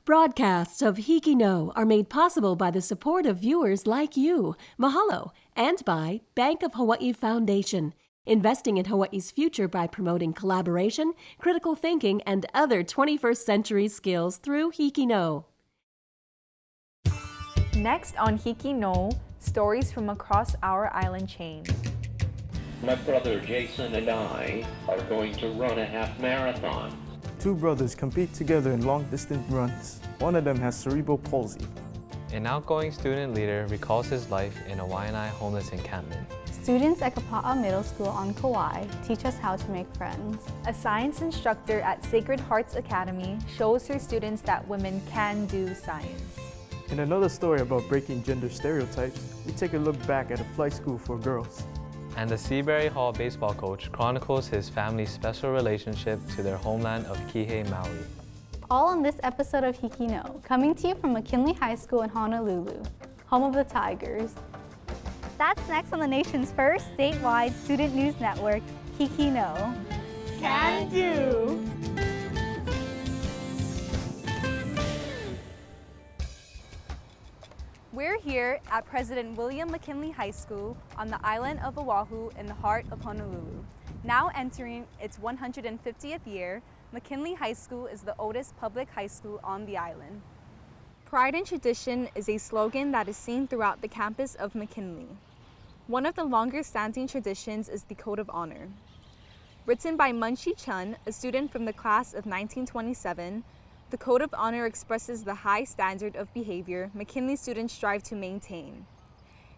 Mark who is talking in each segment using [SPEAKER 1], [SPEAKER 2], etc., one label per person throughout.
[SPEAKER 1] Broadcasts of HIKI No are made possible by the support of viewers like you. Mahalo, and by Bank of Hawaii Foundation, investing in Hawaii's future by promoting collaboration, critical thinking, and other 21st century skills through HIKI No.
[SPEAKER 2] Next on HIKI No, stories from across our island chain.
[SPEAKER 3] My brother Jason and I are going to run a half marathon.
[SPEAKER 4] Two brothers compete together in long-distance runs. One of them has cerebral palsy.
[SPEAKER 5] An outgoing student leader recalls his life in a Waianae homeless encampment.
[SPEAKER 6] Students at Kapaa Middle School on Kauai teach us how to make friends.
[SPEAKER 2] A science instructor at Sacred Hearts Academy shows her students that women can do science.
[SPEAKER 4] In another story about breaking gender stereotypes, we take a look back at a flight school for girls.
[SPEAKER 5] And the Seabury Hall baseball coach chronicles his family's special relationship to their homeland of Kihei, Maui.
[SPEAKER 6] All on this episode of HIKI No, coming to you from McKinley High School in Honolulu, home of the Tigers. That's next on the nation's first statewide student news network, HIKI No.
[SPEAKER 2] Can do! We're here at President William McKinley High School on the island of Oahu in the heart of Honolulu. Now entering its 150th year, McKinley High School is the oldest public high school on the island. Pride and tradition is a slogan that is seen throughout the campus of McKinley. One of the longer standing traditions is the Code of Honor. Written by Munshi Chun, a student from the class of 1927, the Code of Honor expresses the high standard of behavior McKinley students strive to maintain.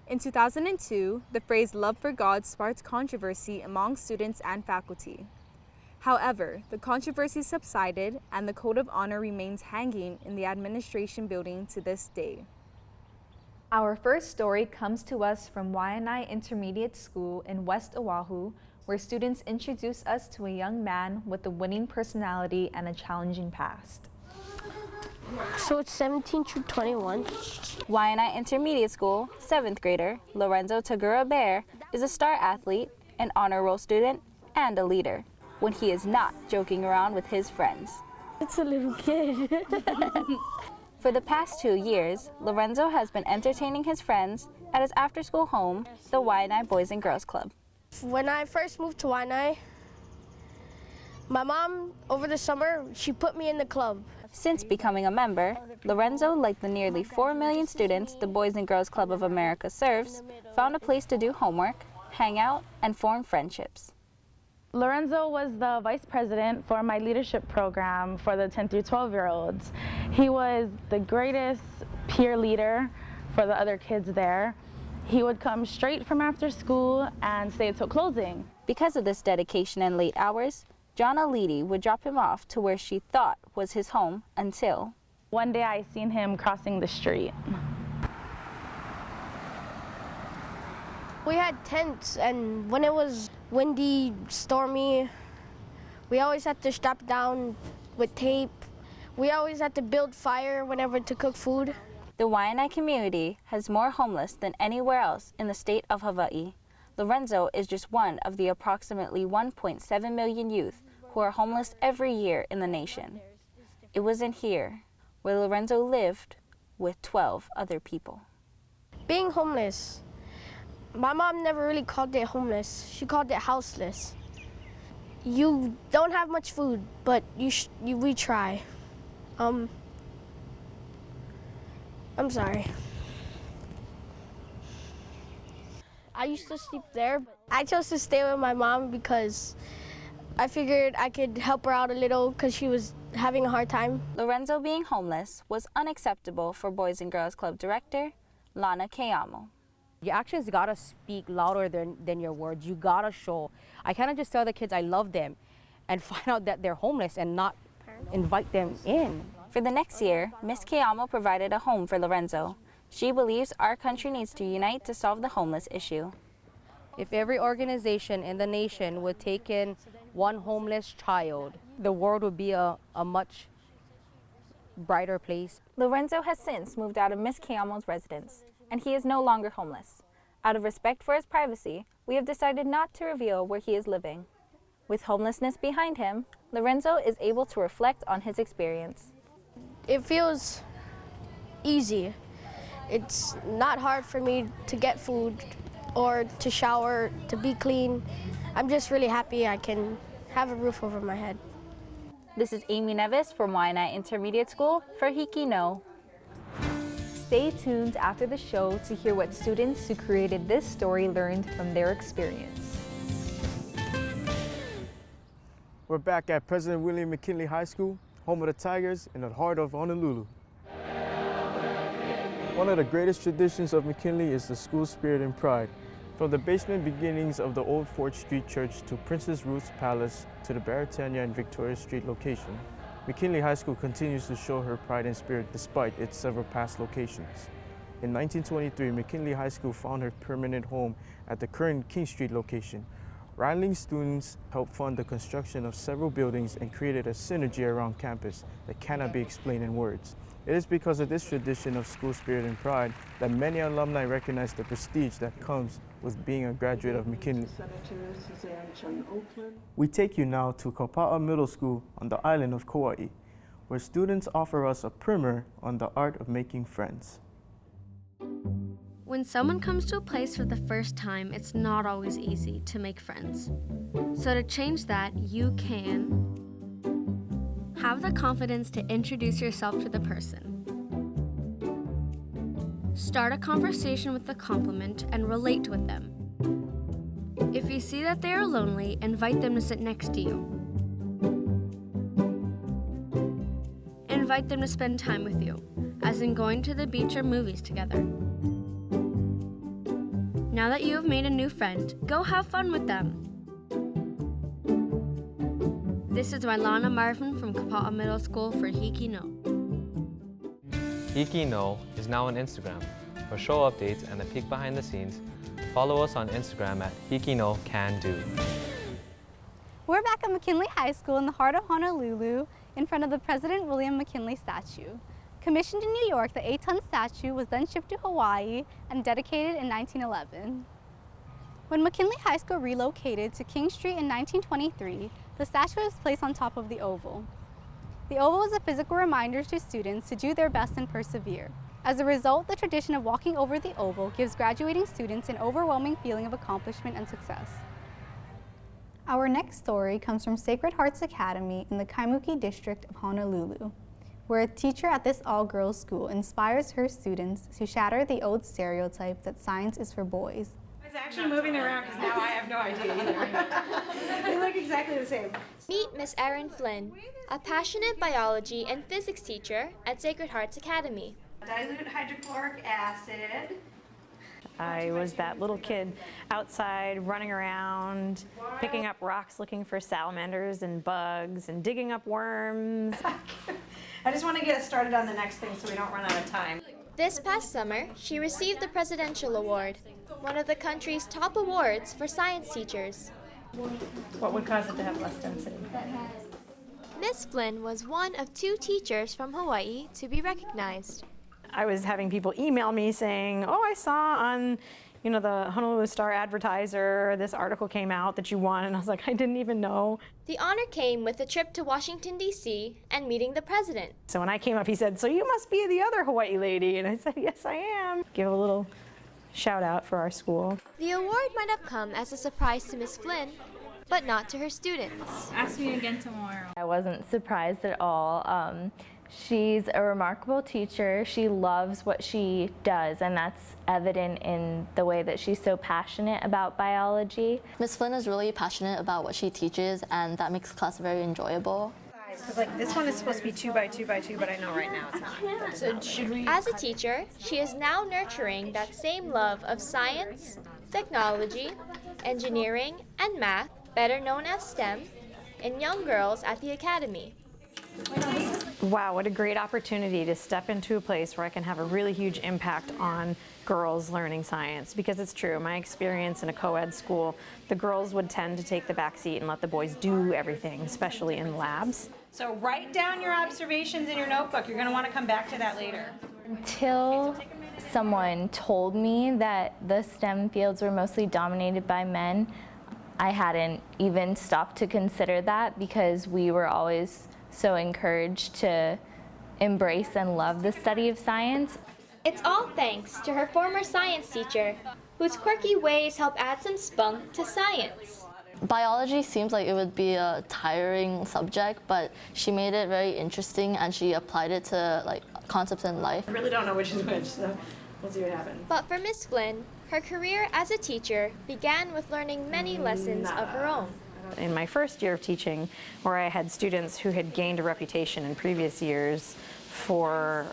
[SPEAKER 2] In 2002, the phrase "love for God" sparked controversy among students and faculty. However, the controversy subsided and the Code of Honor remains hanging in the administration building to this day. Our first story comes to us from Waianae Intermediate School in West Oahu, where students introduce us to a young man with a winning personality and a challenging past.
[SPEAKER 7] So it's 17 through 21.
[SPEAKER 8] Waianae Intermediate School, 7th grader, LARENZO TAGURA-BEAR, is a star athlete, an honor roll student, and a leader, when he is not joking around with his friends.
[SPEAKER 7] It's a little kid.
[SPEAKER 8] For the past 2 years, LARENZO has been entertaining his friends at his after-school home, the Waianae Boys and Girls Club.
[SPEAKER 7] When I first moved to Waianae, my mom, over the summer, she put me in the club.
[SPEAKER 8] Since becoming a member, LARENZO, like the nearly 4 million students the Boys and Girls Club of America serves, found a place to do homework, hang out, and form friendships.
[SPEAKER 9] LARENZO was the vice president for my leadership program for the 10 through 12-year-olds. He was the greatest peer leader for the other kids there. He would come straight from after school and stay until closing.
[SPEAKER 8] Because of this dedication and late hours, JOHNA LEEDY would drop him off to where she thought was his home until
[SPEAKER 9] one day I seen him crossing the street.
[SPEAKER 7] We had tents, and when it was windy, stormy, we always had to strap down with tape. We always had to build fire whenever to cook food.
[SPEAKER 8] The Waianae community has more homeless than anywhere else in the state of Hawaii. LARENZO is just one of the approximately 1.7 million youth who are homeless every year in the nation. It was in here where LARENZO lived with 12 other people.
[SPEAKER 7] Being homeless, my mom never really called it homeless. She called it houseless. You don't have much food, but we try. I'm sorry. I used to sleep there, but I chose to stay with my mom because I figured I could help her out a little because she was having a hard time.
[SPEAKER 8] LARENZO being homeless was unacceptable for Boys and Girls Club director, LANA KEAMO.
[SPEAKER 10] Your actions gotta speak louder than your words. You gotta show. I cannot just tell the kids I love them and find out that they're homeless and not invite them in.
[SPEAKER 8] For the next year, Ms. KEAMO provided a home for LARENZO. She believes our country needs to unite to solve the homeless issue.
[SPEAKER 10] If every organization in the nation would take in one homeless child, the world would be a much brighter place.
[SPEAKER 8] LARENZO has since moved out of Ms. KEAMO's residence, and he is no longer homeless. Out of respect for his privacy, we have decided not to reveal where he is living. With homelessness behind him, LARENZO is able to reflect on his experience.
[SPEAKER 7] It feels easy. It's not hard for me to get food or to shower, to be clean. I'm just really happy I can have a roof over my head.
[SPEAKER 8] This is Amy Nevis from Waianae Intermediate School for HIKI No.
[SPEAKER 2] Stay tuned after the show to hear what students who created this story learned from their experience.
[SPEAKER 4] We're back at President William McKinley High School, home of the Tigers in the heart of Honolulu. One of the greatest traditions of McKinley is the school spirit and pride. From the basement beginnings of the old Fort Street Church to Princess Ruth's Palace to the Baratania and Victoria Street location, McKinley High School continues to show her pride and spirit despite its several past locations. In 1923, McKinley High School found her permanent home at the current King Street location. Riling students helped fund the construction of several buildings and created a synergy around campus that cannot be explained in words. It is because of this tradition of school spirit and pride that many alumni recognize the prestige that comes with being a graduate of McKinley. We take you now to Kapaa Middle School on the island of Kauai, where students offer us a primer on the art of making friends.
[SPEAKER 11] When someone comes to a place for the first time, it's not always easy to make friends. So to change that, you can have the confidence to introduce yourself to the person. Start a conversation with a compliment and relate with them. If you see that they are lonely, invite them to sit next to you. Invite them to spend time with you, as in going to the beach or movies together. Now that you have made a new friend, go have fun with them. This is LANA Marvin from Kapaa Middle School for HIKI No.
[SPEAKER 5] HIKI No is now on Instagram. For show updates and a peek behind the scenes, follow us on Instagram at HIKI No Can Do.
[SPEAKER 6] We're back at McKinley High School in the heart of Honolulu in front of the President William McKinley statue. Commissioned in New York, the 8-ton statue was then shipped to Hawaii and dedicated in 1911. When McKinley High School relocated to King Street in 1923, the statue was placed on top of the oval. The oval was a physical reminder to students to do their best and persevere. As a result, the tradition of walking over the oval gives graduating students an overwhelming feeling of accomplishment and success. Our next story comes from Sacred Hearts Academy in the Kaimuki district of Honolulu, where a teacher at this all-girls school inspires her students to shatter the old stereotype that science is for boys.
[SPEAKER 12] I was actually moving around because now I have no idea either. They look exactly the same.
[SPEAKER 13] Meet Miss Erin Flynn, a passionate biology and physics teacher at Sacred Hearts Academy.
[SPEAKER 12] Dilute hydrochloric acid.
[SPEAKER 14] I was that little kid outside running around, picking up rocks looking for salamanders and bugs and digging up worms.
[SPEAKER 12] I just want to get us started on the next thing so we don't run out of time.
[SPEAKER 13] This past summer, she received the Presidential Award, one of the country's top awards for science teachers.
[SPEAKER 12] What would cause it to have less density?
[SPEAKER 13] Miss Flynn was one of 2 teachers from Hawaii to be recognized.
[SPEAKER 14] I was having people email me saying, oh, I saw on the Honolulu Star Advertiser, this article came out that you won, and I was like, I didn't even know.
[SPEAKER 13] The honor came with a trip to Washington, D.C. and meeting the president.
[SPEAKER 14] So when I came up, he said, so you must be the other Hawaii lady, and I said, yes, I am. Give a little shout out for our school.
[SPEAKER 13] The award might have come as a surprise to Miss Flynn, but not to her students.
[SPEAKER 15] Ask me again tomorrow.
[SPEAKER 16] I wasn't surprised at all. She's a remarkable teacher. She loves what she does, and that's evident in the way that she's so passionate about biology.
[SPEAKER 17] Miss Flynn is really passionate about what she teaches, and that makes class very enjoyable.
[SPEAKER 12] Because this one is supposed to be 2 by 2 by 2, but I know right now it's not. So should we?
[SPEAKER 13] As a teacher, she is now nurturing that same love of science, technology, engineering, and math, better known as STEM, in young girls at the Academy.
[SPEAKER 14] Wow, what a great opportunity to step into a place where I can have a really huge impact on girls learning science, because it's true, my experience in a co-ed school, the girls would tend to take the back seat and let the boys do everything, especially in labs.
[SPEAKER 12] So write down your observations in your notebook. You're going to want to come back to that later.
[SPEAKER 16] Until someone told me that the STEM fields were mostly dominated by men, I hadn't even stopped to consider that, because we were always so encouraged to embrace and love the study of science.
[SPEAKER 13] It's all thanks to her former science teacher, whose quirky ways help add some spunk to science.
[SPEAKER 17] Biology seems like it would be a tiring subject, but she made it very interesting and she applied it to like concepts in life.
[SPEAKER 12] I really don't know which is which, so we'll see what happens.
[SPEAKER 13] But for Miss Flynn, her career as a teacher began with learning many lessons of her own.
[SPEAKER 14] In my first year of teaching, where I had students who had gained a reputation in previous years for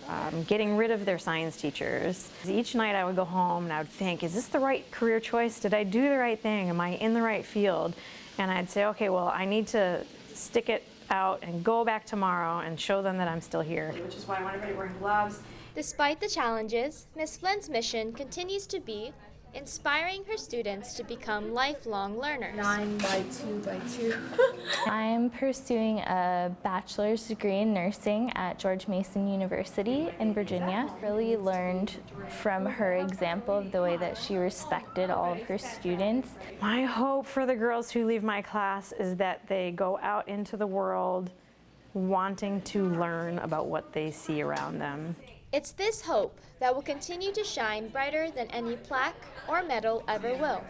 [SPEAKER 14] getting rid of their science teachers. Each night I would go home and I would think, is this the right career choice? Did I do the right thing? Am I in the right field? And I'd say, okay, well, I need to stick it out and go back tomorrow and show them that I'm still here.
[SPEAKER 12] Which is why I want everybody wearing gloves.
[SPEAKER 13] Despite the challenges, Miss Flynn's mission continues to be inspiring her students to become lifelong learners.
[SPEAKER 12] 9 by 2 by 2.
[SPEAKER 16] I'm pursuing a bachelor's degree in nursing at George Mason University in Virginia. Really learned from her example of the way that she respected all of her students.
[SPEAKER 14] My hope for the girls who leave my class is that they go out into the world wanting to learn about what they see around them.
[SPEAKER 13] It's this hope that will continue to shine brighter than any plaque or medal ever will.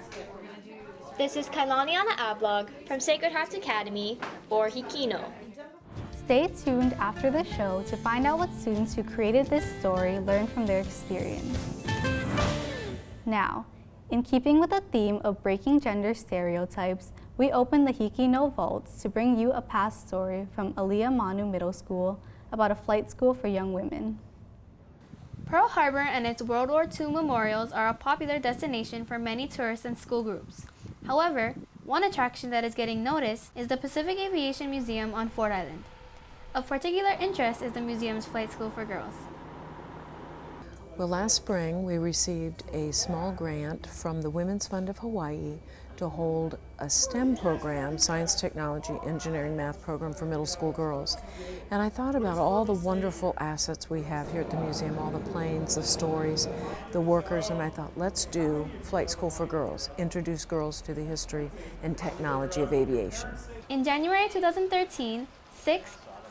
[SPEAKER 13] This is Kailaniana Ablog from Sacred Hearts Academy, or HIKI.
[SPEAKER 6] Stay tuned after the show to find out what students who created this story learned from their experience. Now, in keeping with the theme of breaking gender stereotypes, we open the HIKI vaults to bring you a past story from Aliamanu Middle School about a flight school for young women.
[SPEAKER 2] Pearl Harbor and its World War II memorials are a popular destination for many tourists and school groups. However, one attraction that is getting noticed is the Pacific Aviation Museum on Ford Island. Of particular interest is the museum's flight school for girls.
[SPEAKER 15] Well, last spring we received a small grant from the Women's Fund of Hawaii to hold a STEM program, science, technology, engineering, math program for middle school girls. And I thought about all the wonderful assets we have here at the museum, all the planes, the stories, the workers, and I thought, let's do Flight School for Girls, introduce girls to the history and technology of aviation.
[SPEAKER 2] In January 2013, 6th,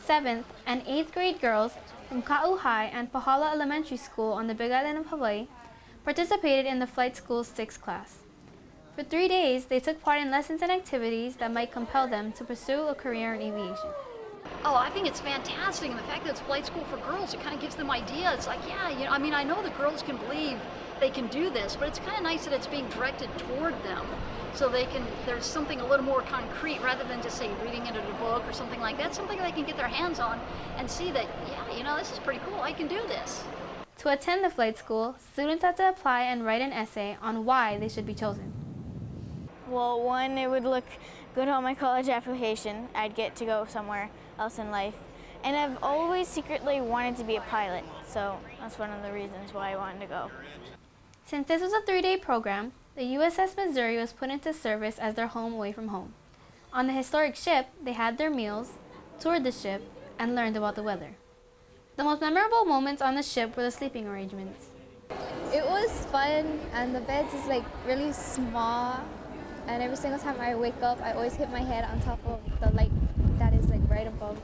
[SPEAKER 2] 7th, and 8th grade girls from Kauai and Pahala Elementary School on the Big Island of Hawaii participated in the Flight School's 6th class. For 3 days, they took part in lessons and activities that might compel them to pursue a career in aviation.
[SPEAKER 18] Oh, I think it's fantastic, and the fact that it's flight school for girls, it kind of gives them ideas. It's like, yeah, you know, I mean, I know that girls can believe they can do this, but it's kind of nice that it's being directed toward them, so there's something a little more concrete rather than just say reading it in a book or something like that. Something they can get their hands on and see that, yeah, you know, this is pretty cool. I can do this.
[SPEAKER 2] To attend the flight school, students had to apply and write an essay on why they should be chosen.
[SPEAKER 19] Well, one, it would look good on my college application. I'd get to go somewhere else in life. And I've always secretly wanted to be a pilot, so that's one of the reasons why I wanted to go.
[SPEAKER 2] Since this was a 3-day program, the USS Missouri was put into service as their home away from home. On the historic ship, they had their meals, toured the ship, and learned about the weather. The most memorable moments on the ship were the sleeping arrangements.
[SPEAKER 20] It was fun, and the beds is like really small. And every single time I wake up, I always hit my head on top of the light that is like right above.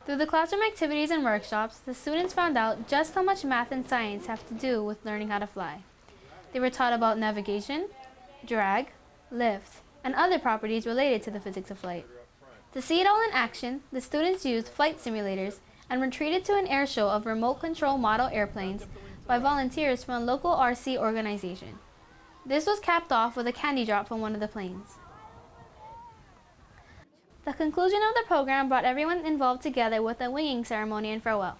[SPEAKER 2] Through the classroom activities and workshops, the students found out just how much math and science have to do with learning how to fly. They were taught about navigation, drag, lift, and other properties related to the physics of flight. To see it all in action, the students used flight simulators and were treated to an air show of remote control model airplanes by volunteers from a local RC organization. This was capped off with a candy drop from one of the planes. The conclusion of the program brought everyone involved together with a winging ceremony and farewell.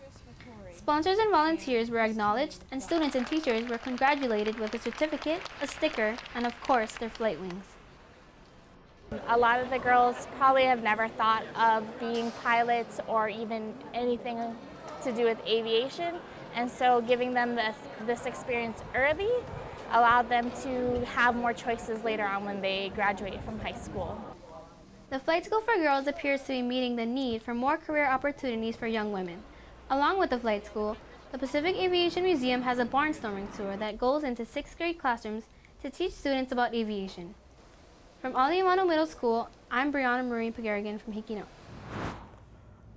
[SPEAKER 2] Sponsors and volunteers were acknowledged, and students and teachers were congratulated with a certificate, a sticker, and of course, their flight wings.
[SPEAKER 21] A lot of the girls probably have never thought of being pilots or even anything to do with aviation, and so giving them this experience early allowed them to have more choices later on when they graduate from high school.
[SPEAKER 2] The Flight School for Girls appears to be meeting the need for more career opportunities for young women. Along with the Flight School, the Pacific Aviation Museum has a barnstorming tour that goes into 6th grade classrooms to teach students about aviation. From Aliamanu Middle School, I'm Brianna Marie Pagarigan from HIKI.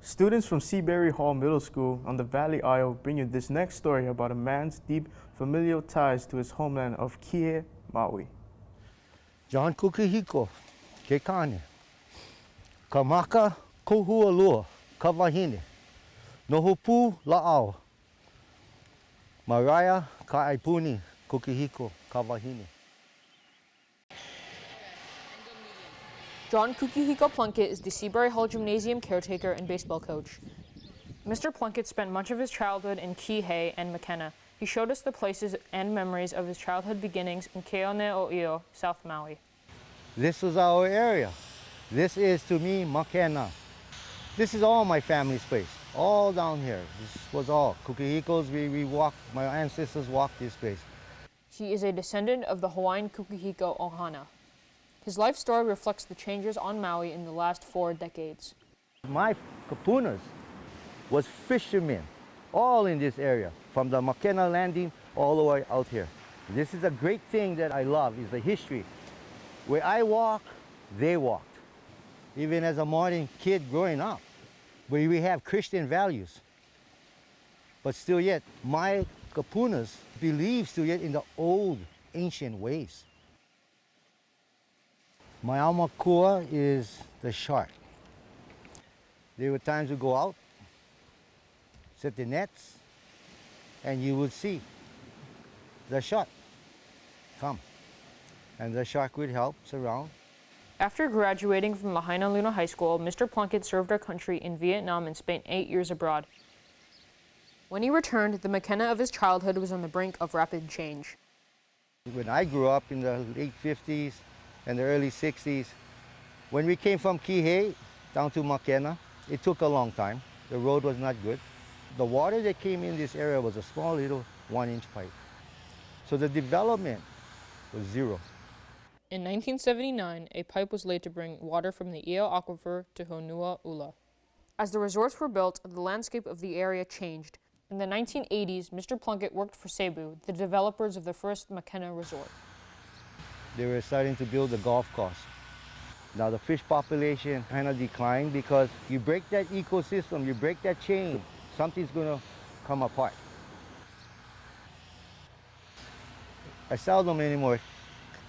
[SPEAKER 4] Students from Seabury Hall Middle School on the Valley Isle bring you this next story about a man's deep familial ties to his homeland of Kihei, Maui.
[SPEAKER 1] John Kukihiko, Kekane, Kamaka Kohualua, Kawahine, Nohupu La'au, Mariah Ka'aipuni, Kukihiko, Kawahine.
[SPEAKER 22] John Kukihiko Plunkett is the Seabury Hall Gymnasium caretaker and baseball coach. Mr. Plunkett spent much of his childhood in Kihei and McKenna. He showed us the places and memories of his childhood beginnings in Ke'one'o'io, South Maui.
[SPEAKER 1] This was our area. This is, to me, McKenna. This is all my family's place, all down here. This was all. Kukihikos, we walked, my ancestors walked this place.
[SPEAKER 22] He is a descendant of the Hawaiian Kukihiko Ohana. His life story reflects the changes on Maui in the last 4 decades.
[SPEAKER 1] My kapunas was fishermen, all in this area, from the McKenna landing all the way out here. This is a great thing that I love, is the history. Where I walk, they walked. Even as a modern kid growing up, where we have Christian values. But still yet, my kapunas believe still yet in the old, ancient ways. My alma kua is the shark. There were times we go out, set the nets, and you would see the shark come. And the shark would help surround.
[SPEAKER 22] After graduating from Lahaina High School, Mr. Plunkett served our country in Vietnam and spent 8 years abroad. When he returned, the McKenna of his childhood was on the brink of rapid change.
[SPEAKER 1] When I grew up in the late 50s and the early 60s, when we came from Kihei down to McKenna, it took a long time. The road was not good. The water that came in this area was a small little 1-inch pipe. So the development was zero.
[SPEAKER 22] In 1979, a pipe was laid to bring water from the Io Aquifer to Honua-Ula. As the resorts were built, the landscape of the area changed. In the 1980s, Mr. Plunkett worked for Cebu, the developers of the first McKenna resort.
[SPEAKER 1] They were starting to build a golf course. Now the fish population kind of declined because you break that ecosystem, you break that chain, something's going to come apart. I seldom anymore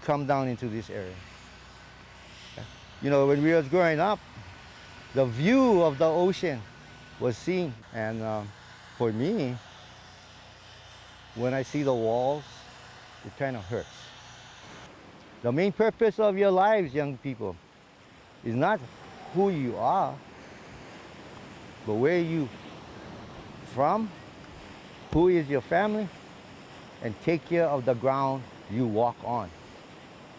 [SPEAKER 1] come down into this area. You know, when we was growing up, the view of the ocean was seen. And for me, when I see the walls, it kind of hurts. The main purpose of your lives, young people, is not who you are, but where you from, who is your family, and take care of the ground you walk on.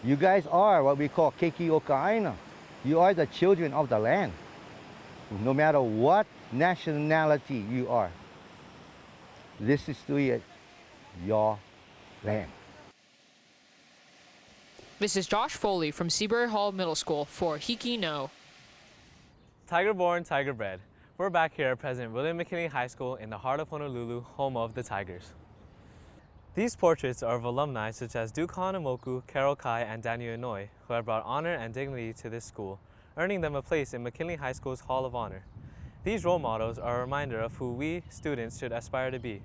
[SPEAKER 1] You guys are what we call keiki o ka'aina. You are the children of the land, no matter what nationality you are. This is still yet your land.
[SPEAKER 22] This is Josh Foley from Seabury Hall Middle School for HIKI No.
[SPEAKER 5] Tiger born, tiger bred. We're back here at President William McKinley High School in the heart of Honolulu, home of the Tigers. These portraits are of alumni such as Duke Hanamoku, Carol Kai, and Daniel Inouye, who have brought honor and dignity to this school, earning them a place in McKinley High School's Hall of Honor. These role models are a reminder of who we, students, should aspire to be.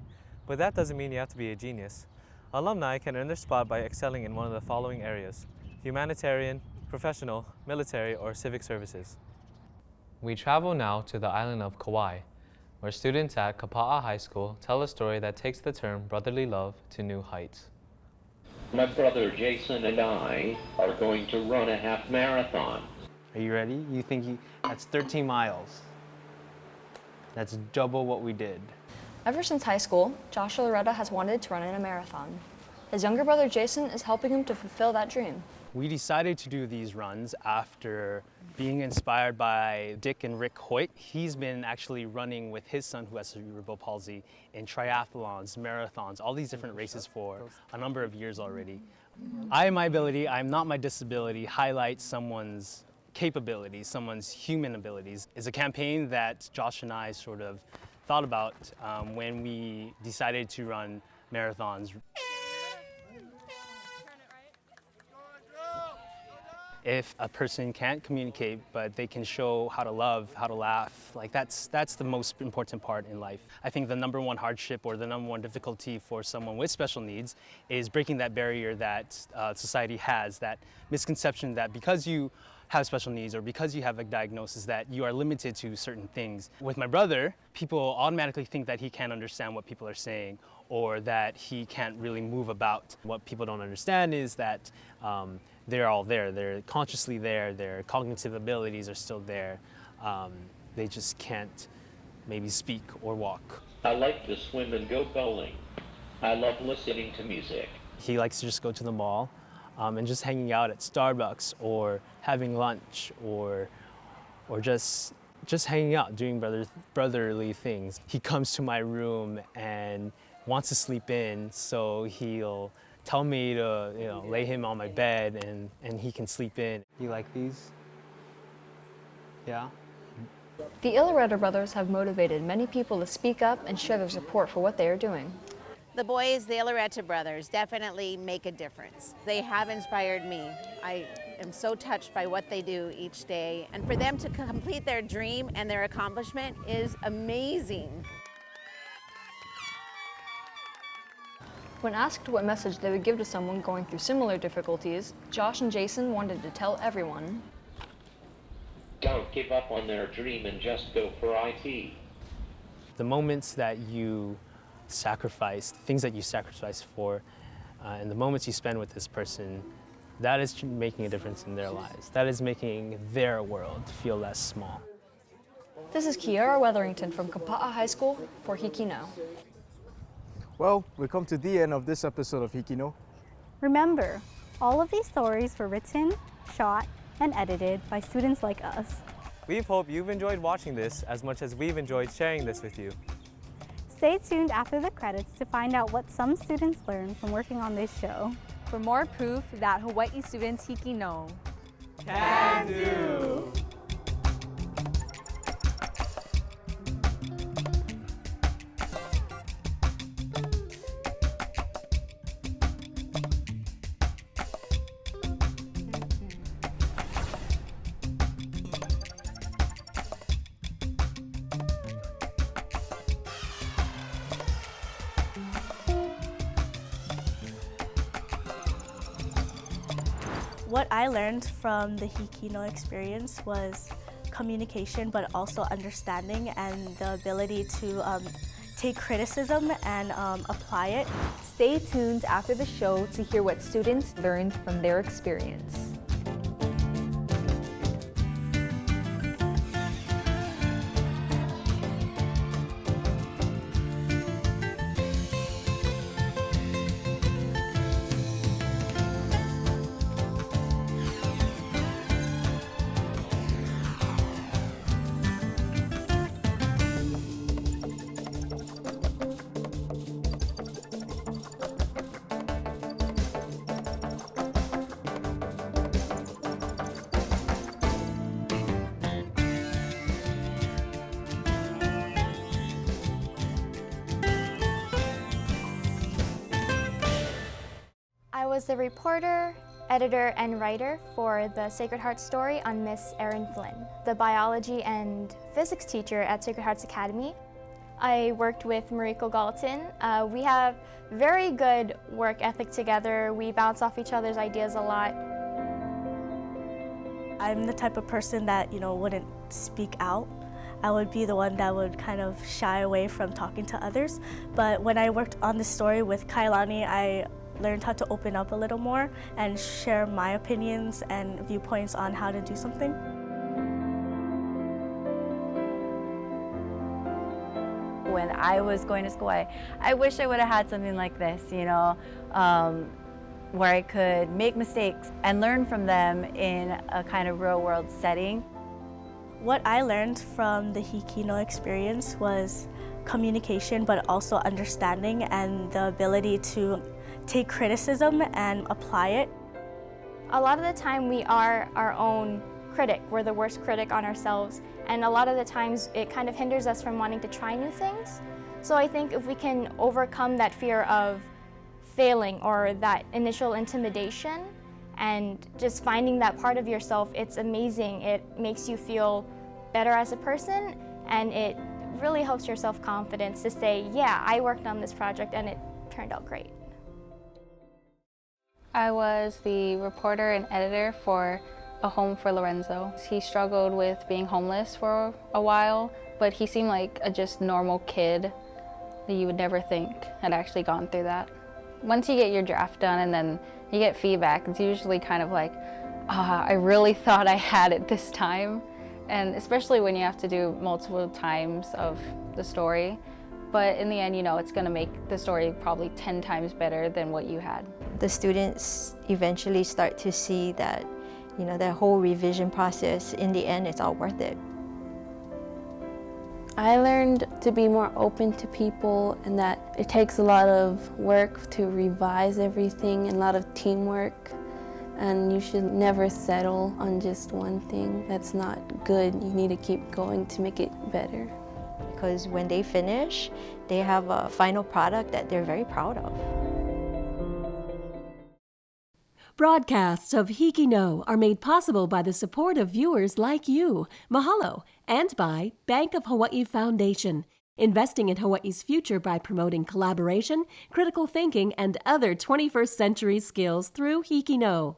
[SPEAKER 5] But that doesn't mean you have to be a genius. Alumni can earn their spot by excelling in one of the following areas: humanitarian, professional, military, or civic services. We travel now to the island of Kauai, where students at Kapaa High School tell a story that takes the term brotherly love to new heights.
[SPEAKER 3] My brother Jason and I are going to run a half marathon.
[SPEAKER 23] Are you ready? You think that's 13 miles. That's double what we did.
[SPEAKER 24] Ever since high school, Joshua and Iloreta has wanted to run in a marathon. His younger brother Jason is helping him to fulfill that dream.
[SPEAKER 23] We decided to do these runs after being inspired by Dick and Rick Hoyt. He's been actually running with his son who has cerebral palsy in triathlons, marathons, all these different races for a number of years already. My ability, I'm not my disability, highlights someone's capabilities, someone's human abilities. It's a campaign that Josh and I sort of thought about when we decided to run marathons. If a person can't communicate, but they can show how to love, how to laugh, like that's the most important part in life. I think the number one hardship or the number one difficulty for someone with special needs is breaking that barrier that society has, that misconception that because you have special needs or because you have a diagnosis that you are limited to certain things. With my brother, people automatically think that he can't understand what people are saying or that he can't really move about.
[SPEAKER 5] What people don't understand is that they're all there. They're consciously there. Their cognitive abilities are still there. They just can't maybe speak or walk.
[SPEAKER 3] I like to swim and go bowling. I love listening to music.
[SPEAKER 5] He likes to just go to the mall and just hanging out at Starbucks or having lunch or just hanging out, doing brotherly things. He comes to my room and wants to sleep in, so he'll tell me to lay him on my bed and he can sleep in.
[SPEAKER 23] You like these? Yeah?
[SPEAKER 24] The Iloreta brothers have motivated many people to speak up and share their support for what they are doing.
[SPEAKER 7] The boys, the Iloreta brothers, definitely make a difference. They have inspired me. I am so touched by what they do each day, and for them to complete their dream and their accomplishment is amazing.
[SPEAKER 24] When asked what message they would give to someone going through similar difficulties, Josh and Jason wanted to tell everyone,
[SPEAKER 3] Don't give up on their dream and just go for IT.
[SPEAKER 5] The moments that you sacrifice, things that you sacrifice for, and the moments you spend with this person, that is making a difference in their lives. That is making their world feel less small.
[SPEAKER 24] This is Kiara Weatherington from Kapaa High School for HIKI Now.
[SPEAKER 4] Well, we come to the end of this episode of HIKI No.
[SPEAKER 6] Remember, all of these stories were written, shot, and edited by students like us.
[SPEAKER 5] We hope you've enjoyed watching this as much as we've enjoyed sharing this with you.
[SPEAKER 6] Stay tuned after the credits to find out what some students learned from working on this show.
[SPEAKER 2] For more proof that Hawaii students hiki no.
[SPEAKER 5] Can do!
[SPEAKER 8] What I learned from the HIKI no experience was communication, but also understanding and the ability to take criticism and apply it.
[SPEAKER 2] Stay tuned after the show to hear what students learned from their experience.
[SPEAKER 9] I was the reporter, editor, and writer for the Sacred Heart story on Miss Erin Flynn, the biology and physics teacher at Sacred Hearts Academy. I worked with Mariko Galton. We have very good work ethic together. We bounce off each other's ideas a lot.
[SPEAKER 8] I'm the type of person that, wouldn't speak out. I would be the one that would kind of shy away from talking to others. But when I worked on the story with Kailani, I learned how to open up a little more and share my opinions and viewpoints on how to do something.
[SPEAKER 10] When I was going to school, I wish I would have had something like this, where I could make mistakes and learn from them in a kind of real world setting.
[SPEAKER 8] What I learned from the HIKI no experience was communication, but also understanding and the ability to take criticism and apply it.
[SPEAKER 9] A lot of the time we are our own critic. We're the worst critic on ourselves, and a lot of the times it kind of hinders us from wanting to try new things. So I think if we can overcome that fear of failing or that initial intimidation And just finding that part of yourself, it's amazing. It makes you feel better as a person, and it really helps your self-confidence to say, yeah, I worked on this project and it turned out great.
[SPEAKER 11] I was the reporter and editor for A Home for LARENZO. He struggled with being homeless for a while, but he seemed like a just normal kid that you would never think had actually gone through that. Once you get your draft done and then you get feedback, it's usually kind of like, I really thought I had it this time. And especially when you have to do multiple times of the story. But in the end, you know, it's gonna make the story probably 10 times better than what you had.
[SPEAKER 12] The students eventually start to see that, you know, that whole revision process, in the end, it's all worth it.
[SPEAKER 16] I learned to be more open to people, and that it takes a lot of work to revise everything and a lot of teamwork. And you should never settle on just one thing. That's not good. You need to keep going to make it better.
[SPEAKER 12] Because when they finish, they have a final product that they're very proud of.
[SPEAKER 17] Broadcasts of HIKI No are made possible by the support of viewers like you. Mahalo. And by Bank of Hawaii Foundation, investing in Hawaii's future by promoting collaboration, critical thinking, and other 21st century skills through HIKI No.